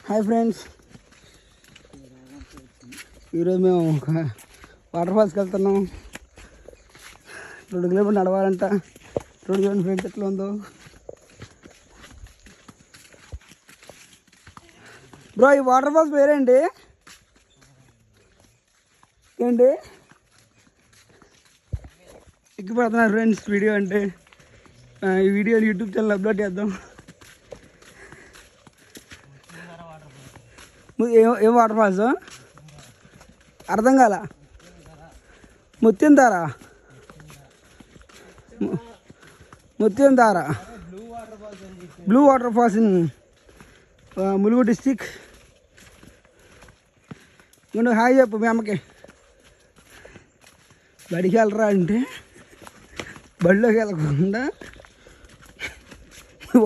Hi friends, ఈరోజు మేము water ఫాల్స్కి వెళ్తున్నాం. 2 కిలోమీటర్లు నడవాలంట. చూడండి ఫ్రెండ్స్ ఎట్లా ఉందో. బ్రో, ఈ వాటర్ ఫాల్స్ పేరేంటి? ఏంటి ఎక్కిపోతున్నారు ఫ్రెండ్స్ వీడియో అంటే. ఈ వీడియోని యూట్యూబ్ ఛానల్ అప్లోడ్ చేద్దాం. ఏం వాటర్ ఫాల్స్ అర్థం కాల? Muthyamdhara blue water falls in Mulugu district. నువ్వు హాయ్ చెప్పు మీ అమ్మకి. బడికి వెళ్ళరా అంటే బడిలోకి వెళ్ళకుండా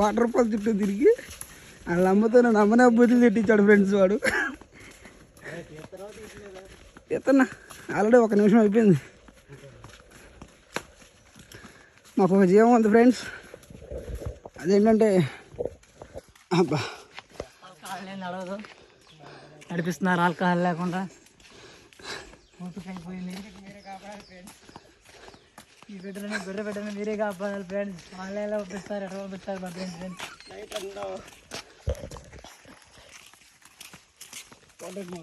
వాటర్ ఫాల్స్ చుట్టూ తిరిగి వాళ్ళ అమ్మతో నన్ను అమ్మనే బుద్ధులు తిట్టించాడు ఫ్రెండ్స్. వాడు ఎత్తన్నా ఆల్రెడీ 1 నిమిషం అయిపోయింది. మాకు ఒక జీవం ఉంది ఫ్రెండ్స్. అదేంటంటే అబ్బా నడవదు, నడిపిస్తున్నారు ఆల్కహాల్ లేకుండా. అయిపోయింది. ఈ బిడ్డలని గొర్రె బిడ్డని మీరే కాపాడాలి ఫ్రెండ్స్. ఆన్లైన్లో పంపిస్తారు, ఎట్లా పంపిస్తారు మా ఫ్రెండ్స్.